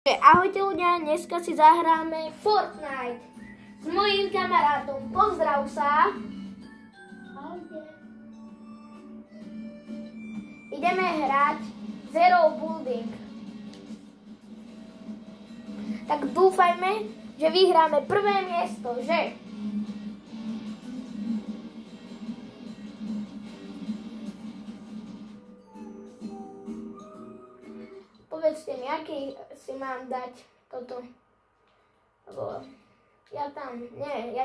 Ahojte ľudia, dneska si zahráme Fortnite s mojím kamarátom. Pozdrav sa. Ahojte. Ideme hrať Zero Building. Tak dúfajme, že vyhráme prvé miesto, že? Povedzte mi, aký si mám dať toto. Lebo ja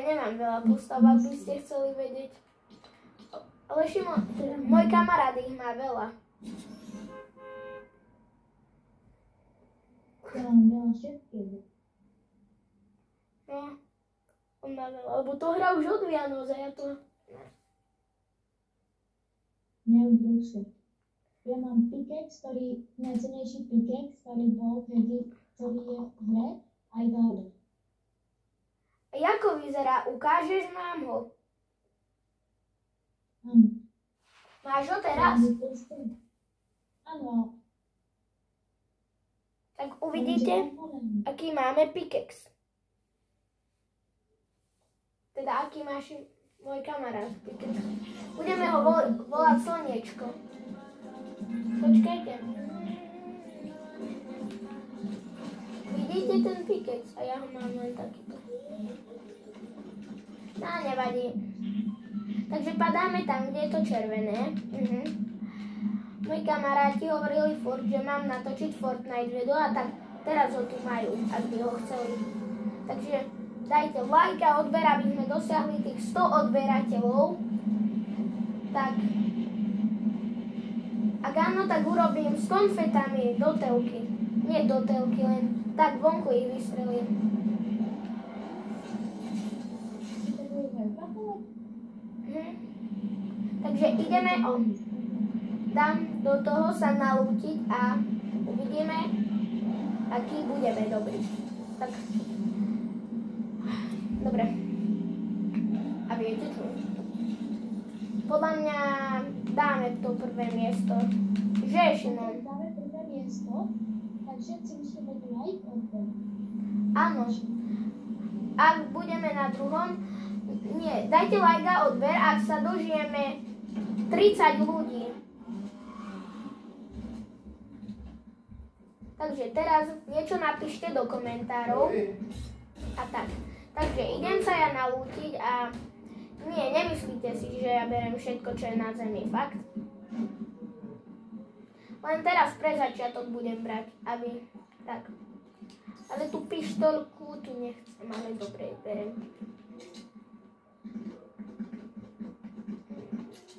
nemám veľa postav, ak by ste chceli vedieť. Ale Šimon, môj kamarát ich má veľa. Ja mám veľa všetkých. No, on má veľa, lebo to hrá už od Vianoc a ja to... Neudruž. Ja mám pickaxe, ktorý najcenejší pickaxe, ktorý bol kedy, ktorý je v hre, aj Garden. A ako vyzerá? Ukážeš nám ho? Áno. Máš ho teraz? Áno. Tak uvidíte, aký máme pickaxe. Teda aký máš môj kamarát pickaxe. Budeme ho volať Slniečko. Počkajte. Vidíte ten pickaxe? A ja ho mám len takýto. No, nevadí. Takže padáme tam, kde je to červené. Moji kamaráti hovorili furt, že mám natočiť Fortnite video a tak teraz ho tu majú, ak by ho chceli. Takže dajte like a odber, aby sme dosiahli tých 100 odberateľov. Tak ak áno, tak urobím s konfetami do telky. Nie do telky, len tak vonku ich vystrelím. Takže ideme dám do toho sa nalútiť a uvidíme, aký budeme dobrý. Tak, dobre. A viete čo? Podľa mňa dáme to prvé miesto. Že, Šimon? Dáme prvé miesto, tak všetci musíme dať like odber. Áno. Ak budeme na druhom, nie, dajte like a odber, ak sa dožijeme 30 ľudí. Takže teraz niečo napíšte do komentárov. A tak. Takže idem sa ja nalútiť a nie, nemyslíte si, že ja berem všetko, čo je na zemi, fakt. Len teraz pre začiatok budem brať, aby... Tak. Ale tú pištolku tu nechcem, ale dobre, berem.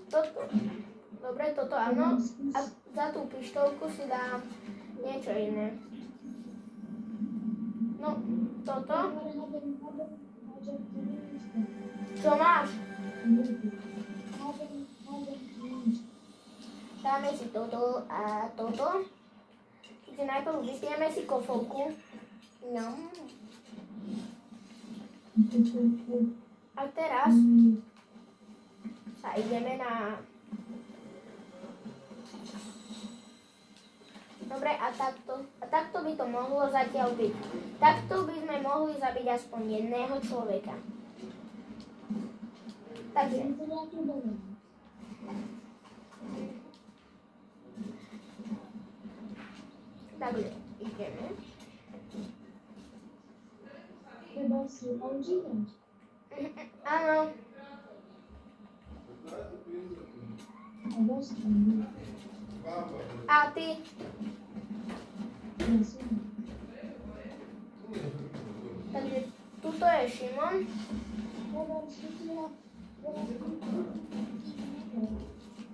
Toto. Dobre, toto áno. A za tú pištolku si dám niečo iné. No, toto. Čo máš? Dáme si toto a toto. Čiže najprv vypijeme si kofovku. No. A teraz sa ideme na... Dobre, a takto by to mohlo zatiaľ byť. Takto by sme mohli zabiť aspoň jedného človeka. Takže. Takže ideme. Treba si odžívať. Áno. A ty? Takže tuto je Šimon.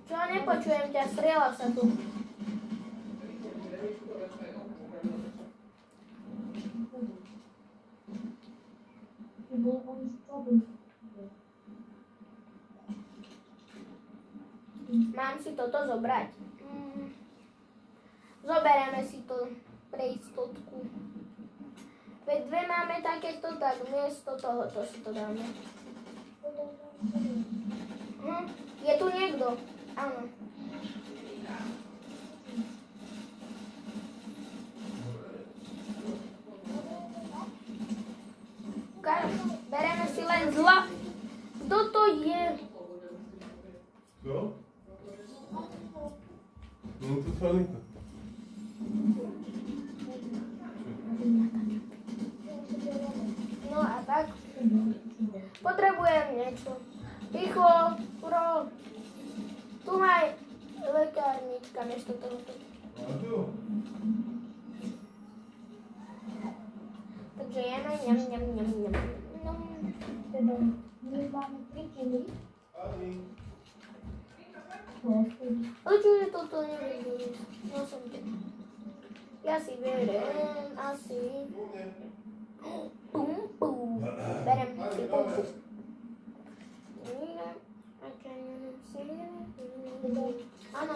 Čo, nepočujem ťa, strieľa sa tu. Mám si toto zobrať. Zoberieme si to pre istotku. Veď dve máme takéto, tak miesto tohoto si to dáme. Je tu niekto? Áno. Bereme si len zla. Kto to je? Co? No to Fanika. No a tak? Potrebujem niečo. Rýchlo, uro. Tu maj lekárnička miesto tohoto. Takže jeme, ňam. Teda, my máme 3 kg. Ale čože toto nevedú? No som te. Ja si berem asi... Pumpu. Berem si pumpu. Áno.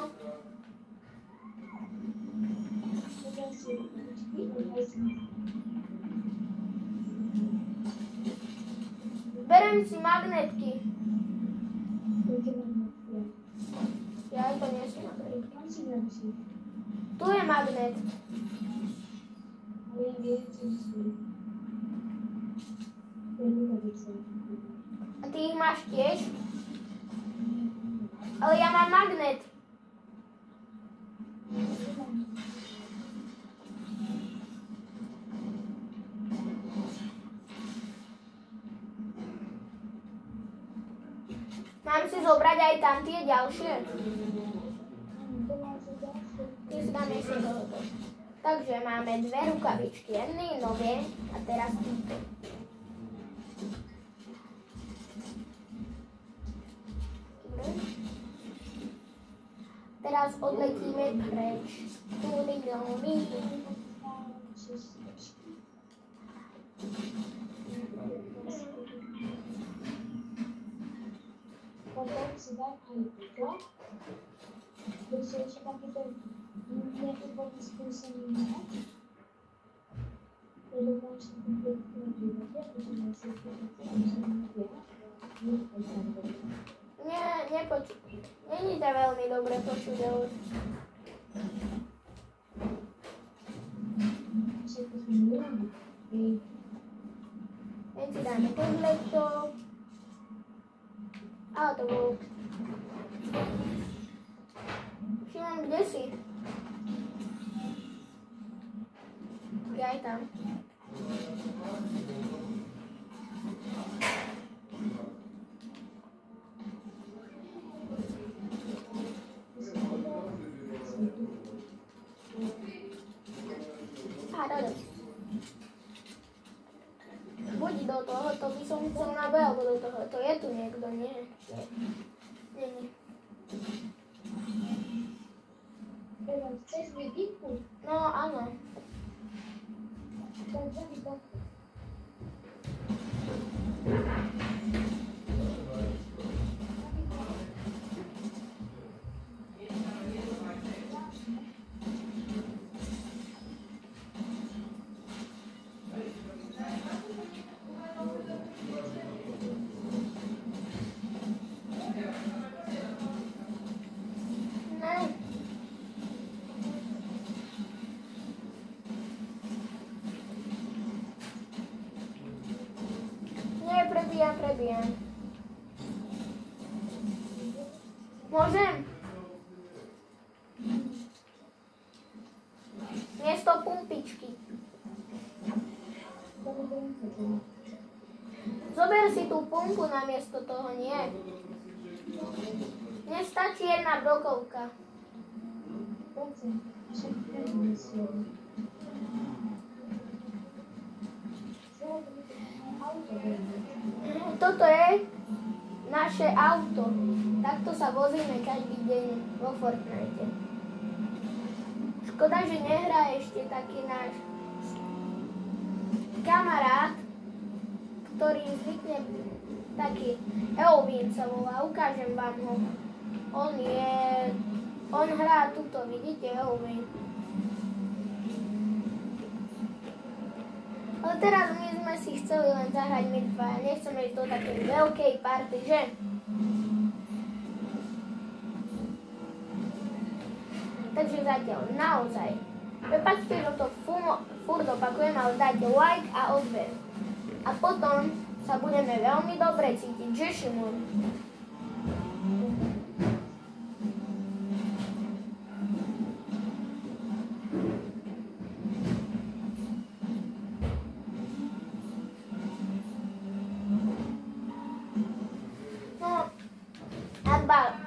Berem si magnetky. Ja to nie sú magnetky. Tu je magnet. A ty ich máš tiež? Ale ja mám magnet. Mám si zobrať aj tam tie ďalšie? Ty si dám ešte tohoto. Takže máme 2 rukavičky, jedny nové a teraz týto. Teraz odletíme preč. Potom si dám aj toto. To sú ešte takéto neúplne skúsený meč. Lebo máš takú peknú živote, že máš si Nie, nepočuť. Není to veľmi dobre počuť, ale... všetko sme milí. Len si dáme tohleto. A to bolo. Šimon, kde si? Ja aj tam. Buď do tohoto by som chcel na B, alebo do tohoto. Je tu niekto? Nie. Nie. Chceš vidíku? No, áno. Takže vidíku. Prebijam. Môžem? Miesto pumpičky. Zober si tú pumpu namiesto toho, nie? Mne stačí jedna brokovka. Toto je naše auto. Takto sa vozíme každý deň vo Fortnite. Škoda, že nehrá ešte taký náš kamarát, ktorý zvykne taký Elvin sa volá. Ukážem vám ho. On hrá tuto, vidíte, Elvin. Ale teraz my sme si chceli len zahrať my dva. Nechceme ísť do takej veľkej party, že? Takže zatiaľ naozaj. Prepačte, že to furt opakujem, ale dajte like a odber. a potom sa budeme veľmi dobre cítiť, že Šimon? No,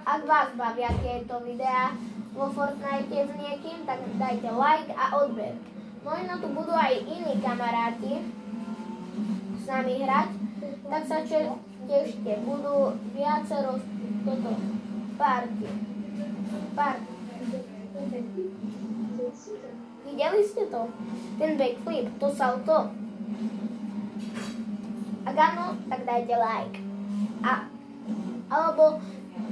ak vás bavia tieto videá vo Fortnite s niekým, tak dajte like a odber. Možno tu budú aj iní kamaráti s nami hrať, tak sa tešte, budú viacero toto party. Videli ste to? Ten backflip, to salto. Ak áno, tak dajte like. Alebo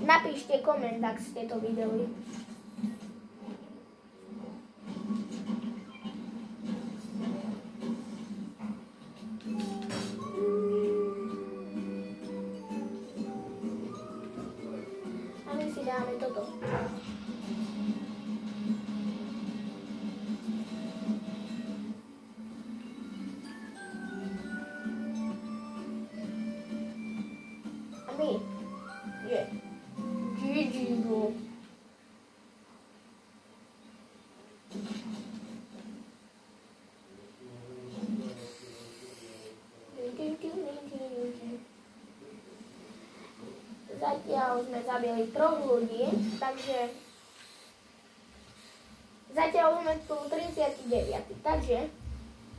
napíšte koment, ak ste to videli. A my si dáme toto. A my je GG. Zatiaľ sme zabili 3 ľudí, takže zatiaľ sme tu 39. Takže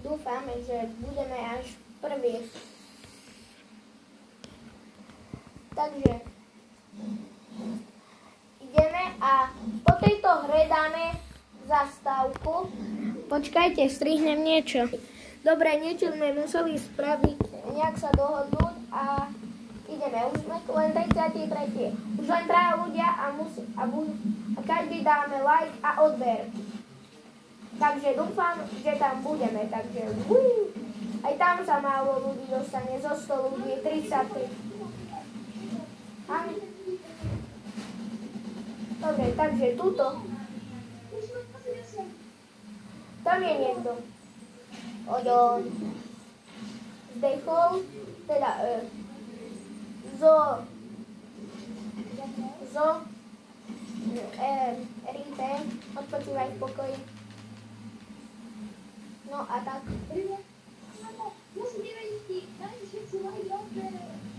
dúfame, že budeme až prví. Takže ideme a po tejto hre dáme zastávku. Počkajte, strihnem niečo. Dobre, niečo sme museli spraviť, nejak sa dohodnúť a ideme. Už sme tu len 33. Už len 3 ľudia a každý dáme like a odber. Takže dúfam, že tam budeme. Takže aj tam sa málo ľudí dostane. Zo 100 ľudí 33. Dobre, takže tuto. Tam je niekto. Odon. Zdechol. Teda RIP, odpočívaj v pokoji. No a tak.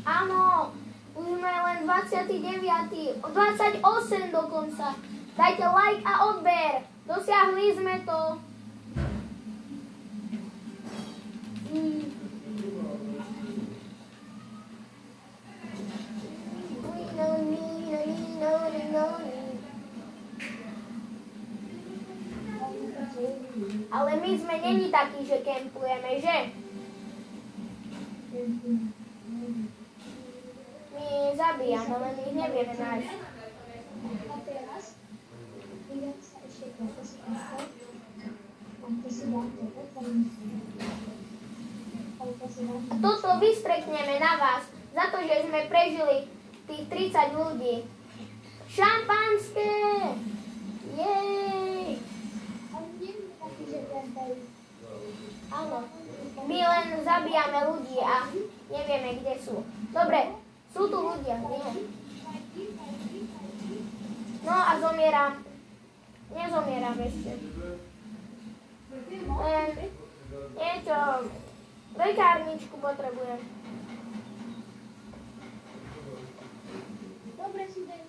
Áno, už sme len 29. 28 dokonca. Dajte like a odber. Dosiahli sme to. Ale my sme není takí, že kempujeme, že? My zabíjame, len ich nevieme nájsť. A teraz idem sa ešte poskúšať. A to si dám A toto vystrekneme na vás, za to, že sme prežili tých 30 ľudí. Šampanské! Jej! Áno. My len zabíjame ľudí a nevieme, kde sú. Dobre, sú tu ľudia, nie? No a zomieram. Nezomieram ešte. Len niečo. Lekárničku potrebujem. Dobre si daj.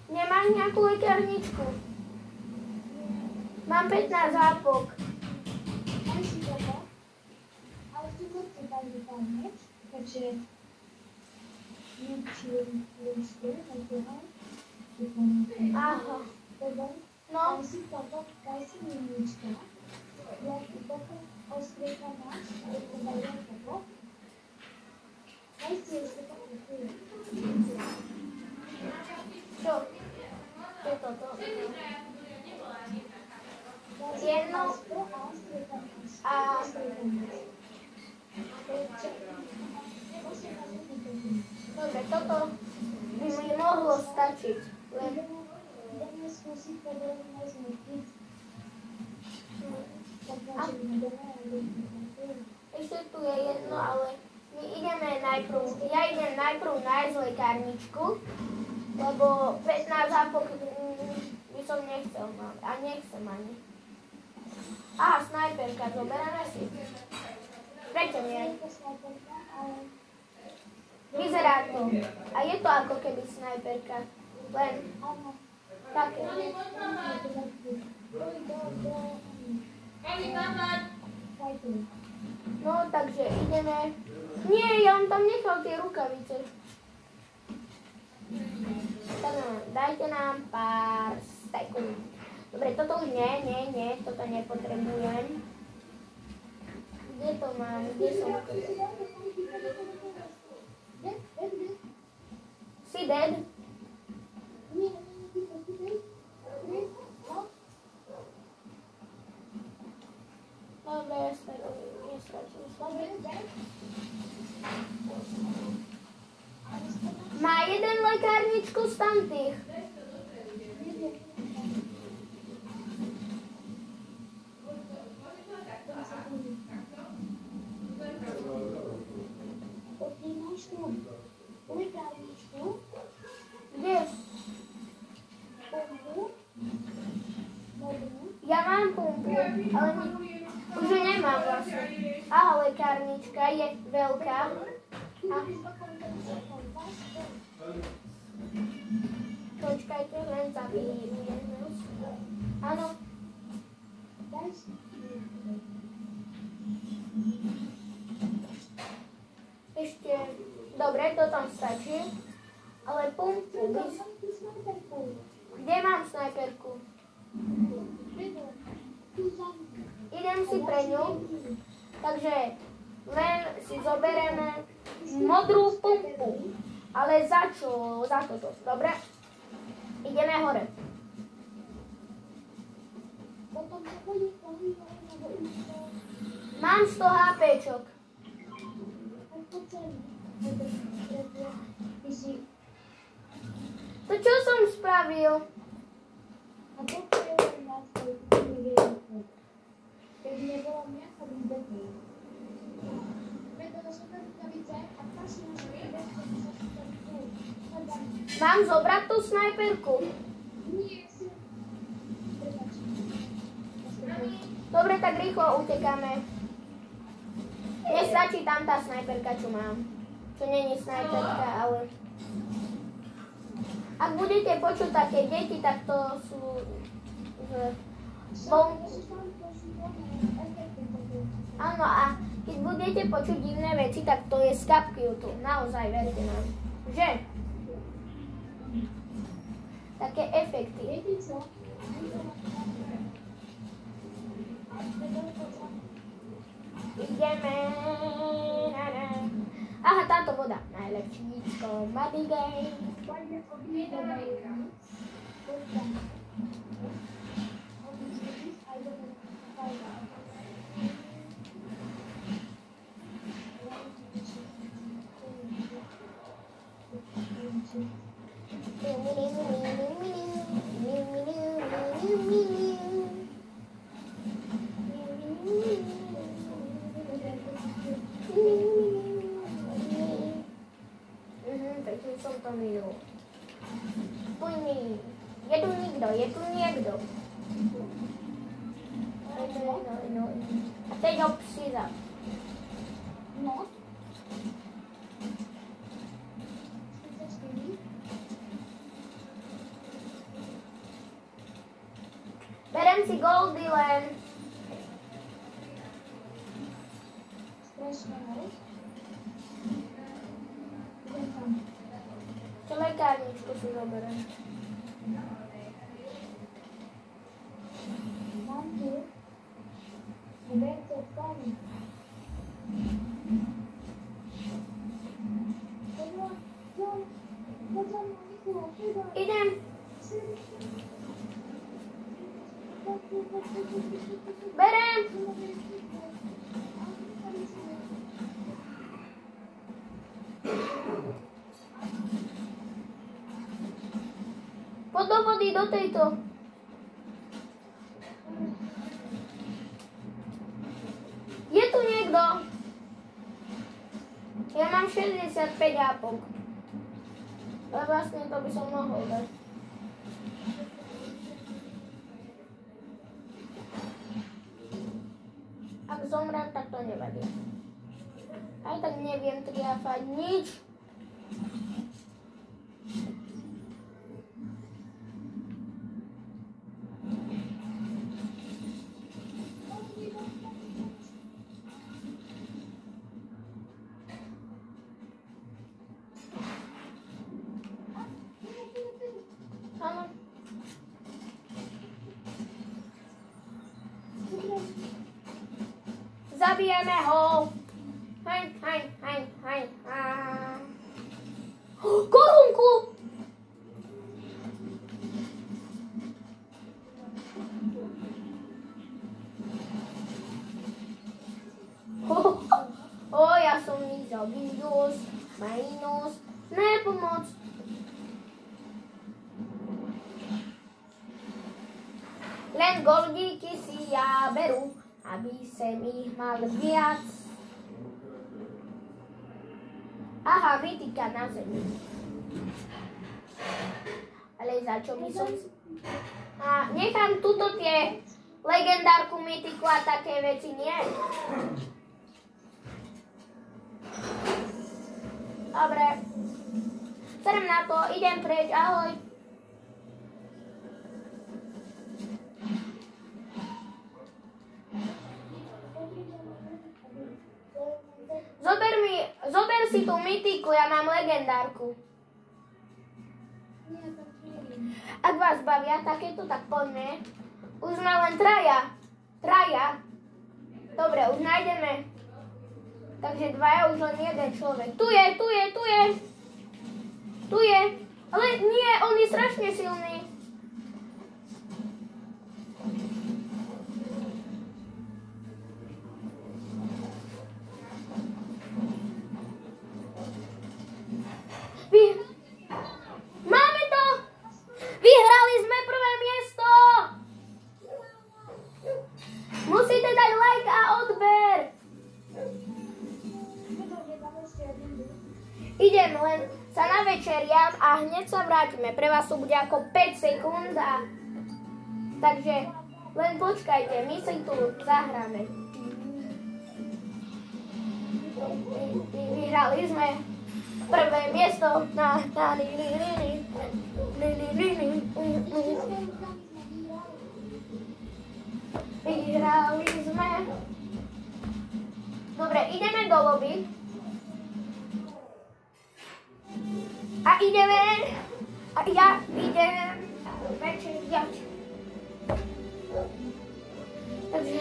Nemáš nejakú lekárničku? Mám 15 hápok. Daj si toto. Ale tu nechce dať vypadnúť. Takže Aha. No. Daj si toto, daj si minička. Ja tu toto ostrieka máš, ale to dajem toto. Daj si ešte toto. Čo? Čo je toto? Jedno a dobre, toto by mi mohlo stačiť. A ešte tu je jedno ale my ideme ja idem najprv nájsť lekárničku, lebo 15 hapok by som nechcel mať a nechcem ani. Aha, snajperka, zoberieme si. Prečo nie? Vyzerá to. A je to ako keby snajperka. Len také. No, takže ideme. Nie, ja on tam nechal tie rukavice. Tak dajte nám pár sekúnd. Dobre, toto už nie, toto nepotrebujem. Kde to mám? Kde som? Si dead? Dobre, ja nestačím. Má jeden lekárničku z tamtých. Kde? Ja mám pumpu, ale už ju nemám vlastne. Aha, lekárnička je veľká. Počkajte, len zabijem. Áno. Ešte, dobre, to tam stačí. Ale pumpu by... Kde mám snajperku? Idem si pre ňu. Takže len si zoberieme modrú pumpu. Ale za čo? Za toto. Dobre? Ideme hore. Mám 100 HPčok. To čo som spravil? A toto je len nástroj, ktorý je keď nebolo mňa, to by zbetný. Preto som tam rukavice a pasím na Mám zobrať tú snajperku? Nie, si... Prepač. Dobre, tak rýchlo utekáme. Nestačí tam tá snajperka, čo mám. Čo není snajperka, ale... Ak budete počuť také deti, tak to sú... Áno, a keď budete počuť divné veci, tak to je z kapky YouTube. Naozaj, verte nám. Že? Také efekty. Ideme. Aha, táto voda. Najlepšíčko. Muddy Game. Takže som to minul. Pojmi. Je tu niekto. No. A teď ho přidám. No. Berem si goldy len. Strašne, no. Čo lekárničku si zoberem. Mám tu. Berte pani. Idem. Berem. Poď do vody, do tejto. Je tu niekto? mám 65 apok. Ale vlastne to by som mohol dať. Ak zomrám, tak to nevadí. Aj tak neviem triafať nič. Áno. Zabijeme ho. Hej. Korunku! Ja som vyzal Windows, minus, nepomoc. Len goldíky si ja beru, aby som ich mal viac. Aha, mytika na zemi. Ale za čo by som si... A nechám tuto tie legendárku, mytiku a také veci, nie? Dobre. Serem na to, idem preč, ahoj. Zober si tú mytiku, ja mám legendárku. Ak vás bavia takéto, tak poďme. Už sme len traja. Dobre, už nájdeme. Takže dvaja, už len jeden človek. Tu je. Ale nie, on je strašne silný. Máme to! Vyhrali sme prvé miesto! Musíte dať like a odber! Idem len sa navečeriam a hneď sa vrátime. Pre vás to bude ako 5 sekúnd a... Takže len počkajte, my si tu zahráme. Vyhrali sme prvé miesto. Vyhrali sme. Dobre, ideme do lobby. A ja idem večeriať. Takže...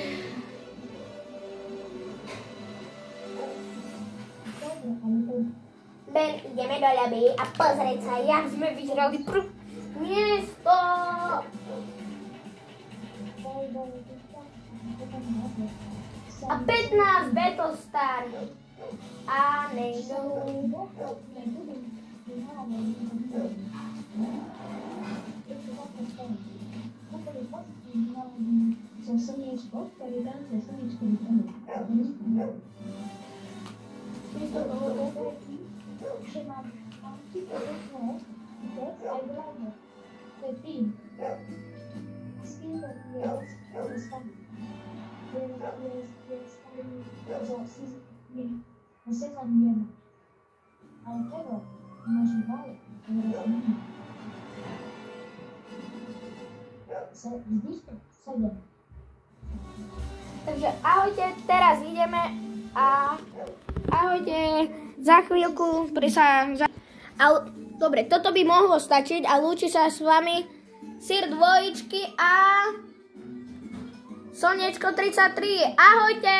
Ben, ideme do lobby a pozrieť sa, jak sme vyhrali prvé miesto. A 15 Battlestar. A nejdu. Takže ahojte, teraz ideme a ahojte, za chvíľku dobre, toto by mohlo stačiť a lúči sa s vami Sir dvojičky a Slniečko 33. Ahojte!